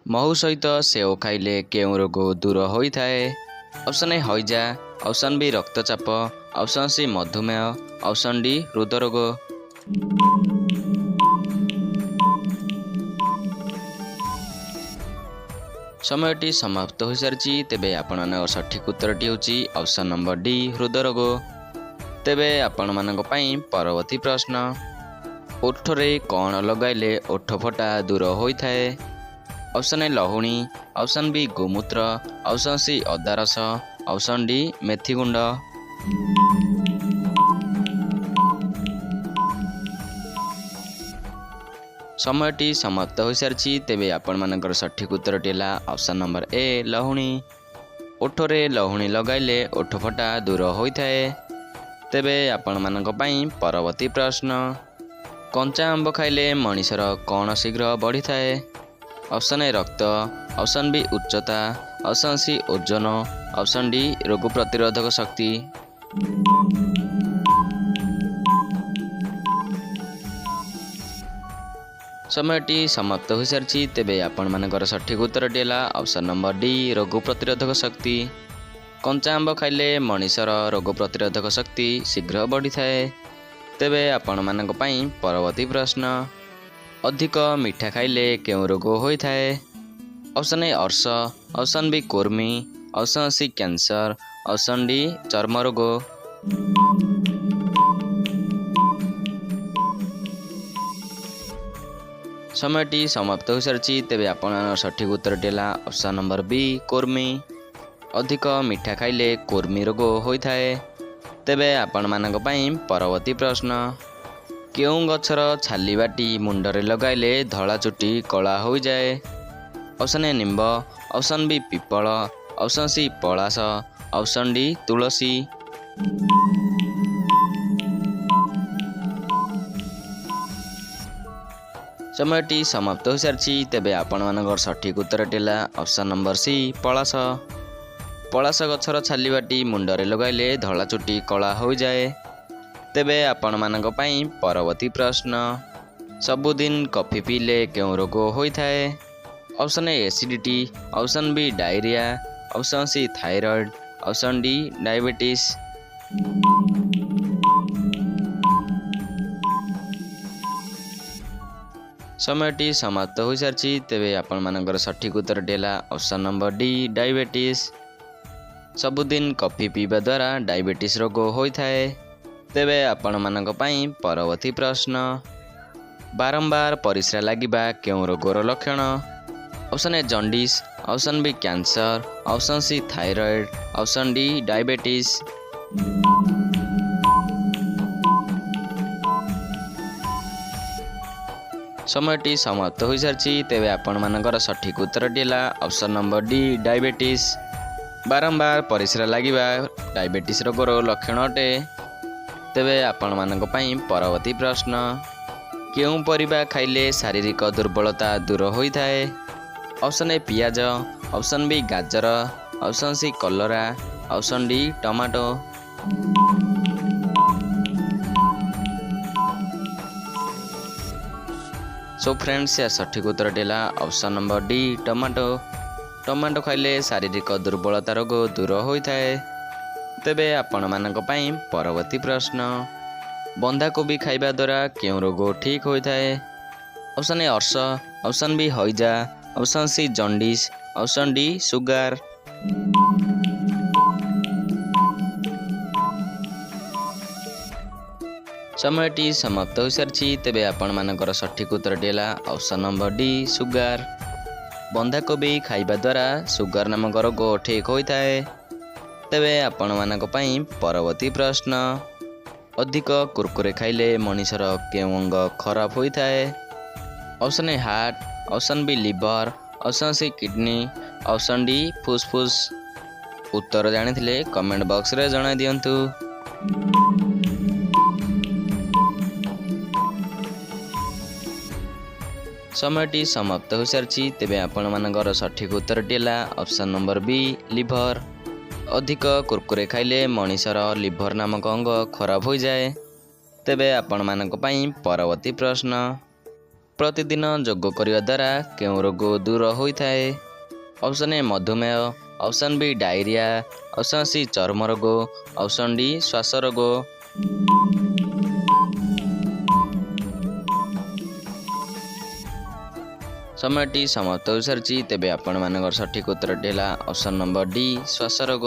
महू सहित सेव खाइले केउं रोग दूर होइथाए। ऑप्शन ए हइजा, ऑप्शन बी रक्तचाप, ऑप्शन सी मधुमेह, ऑप्शन डी हृदरोग। समयटी समाप्त हो सारी। तेबे आपण सठिक उत्तरटी होची ऑप्शन नंबर डी हृदरोग। तेबे आपण मानक पई परवर्ती प्रश्न, ओठरे कौन लगाइले ओठ फटा दूर होइथाए। ऑप्शन ए लहुणी, ऑप्शन बी गोमूत्र, ऑप्शन सी अदा रस, ऑप्शन डी मेथी गुंड। समयटी समाप्त हो सारी। तेबे आपण मानकर सठिक उत्तरटी है ऑप्शन नंबर ए लहुणी। ओठरे लहुणी लगाइले ओठ फटा दूर होइथाए। तेबे आपण मानक पई परवर्ती प्रश्न, कंचा आंब खाइले मनीषर कौन शीघ्र बढ़ी थाए। ऑप्शन ए रक्त, ऑप्शन बी उच्चता, ऑप्शन सी ओजन, ऑप्शन डी रोग प्रतिरोधक शक्ति। समयटी समाप्त हो सारी। तेबे आपण मानकर सठिक उत्तरटी है ऑप्शन नंबर डी रोग प्रतिरोधक शक्ति। कंचा आंब खाइले मनीषर रोग प्रतिरोधक शक्ति शीघ्र बढ़ी थाए। तेबे आपण मानक पई परवर्ती प्रश्न, अधिक मीठा खाइले केउं रोग होइथाए। ऑप्शन ए अर्श, ऑप्शन बी कुर्मी, option C cancer, option D चर्म रोग। समयटी समाप्त हो सारी। तेबे आपण सठिक उत्तरटी है ऑप्शन नंबर बी कुर्मी। अधिक मीठा खाइले कुर्मी रोग होइथाए। तेबे आपण मानक पई परवर्ती प्रश्न, केउं गछर छाली बाटी मुंडरे लगाइले धला चुटी कला हो जाए। ऑप्शन ए निम्ब, ऑप्शन बी पिपल, ऑप्शन सी पलाश, ऑप्शन डी तुलसी। समयटी समाप्त हो सारी। तेबे आपण मानकर सठिक उत्तरटी है ऑप्शन नंबर सी पलाश। पलाश गछर छाली बाटी मुंडरे लगाइले धला चुटी कला हो जाए। तेबे आपण मानक पई परवर्ती प्रश्न, सबुदिन कॉफी पीले केउं रोग होइथाए। Option A acidity, option B diarrhoea, option C thyroid, option D diabetes. समयटी समाप्त हो सारी। तेबे आपण मानकर सठिक उत्तरटी है ऑप्शन नंबर डी डायबिटीज। सबुदिन कॉफी पीवा द्वारा डायबिटीज रोग होइथाए। तेबे आपण मानक पई परवर्ती प्रश्न, बारंबार परिस्रा लागिबा केउं रोगर लक्षण। Option A jaundice, option B cancer, option C thyroid, option D diabetes. समयटी समाप्त हो सारी। तेबे आपण मानकर सठिक उत्तरटी है ऑप्शन नंबर डी डायबिटीज। बारंबार परिस्रा लागिबा डायबिटीज रोगर लक्षण अटे। तेबे आपण मानक पई परवर्ती प्रश्न, केउं परिबा खाइले शारीरिक दुर्बलता दूर होइथाए। ऑप्शन ए पियाज, ऑप्शन बी गाजर, ऑप्शन सी कलरा, option D tomato. So friends, या सठिक उत्तरटी है option number D tomato. Tomato खाइले शारीरिक दुर्बलता रोग दूर होइथाए। तेबे आपण मानक पई परवर्ती प्रश्न, बंधाकोबी खाइबा द्वारा केउं रोग ठीक होइथाए। ऑप्शन ए अर्श, ऑप्शन बी हइजा, option C jaundice, option D sugar. समयटी समाप्त हो सारी। तेबे आपण मानकर सठिक उत्तरटी है ऑप्शन नंबर डी सुगार। बंधाकोबी खाइबा द्वारा सुगार नामक रोग ठीक होइथाए। तेबे आपण मानक पई परवर्ती प्रश्न, अधिक कुरकुरे खाइले मनीषर केउं अंग खराब होइथाए। Option A heart, option B liver, option C kidney, option D फुसफुस। उत्तर जानिथिले कमेंट बॉक्स रे जणाई दियंतु। समयटी समाप्त हो सारी। तेबे आपण मानकर सठिक उत्तरटी है ऑप्शन नंबर बी लिवर। अधिक कुरकुरे खाइले मनीषर लिवर नामक अंग खराब हो जाए। तेबे आपण मानक पई परवर्ती प्रश्न, ପ୍ରତିଦିନ ଯୋଗ କରିବା ଦ୍ୱାରା କେଉଁ ରୋଗ ଦୂର ହୋଇଥାଏ? ଅପସନ୍ ଏ ମଧୁମେହ, option B diarrhoea, option C ଚର୍ମ ରୋଗ, ଅପସନ୍ ଡି ଶ୍ୱାସ ରୋଗ। ସମୟଟି ସମାପ୍ତ ହୋଇସାରିଛି। ତେବେ ଆପଣମାନଙ୍କର ସଠିକ୍ ଉତ୍ତରଟି ହେଲା ଅପସନ୍ ନମ୍ବର ଡି ଶ୍ୱାସ ରୋଗ।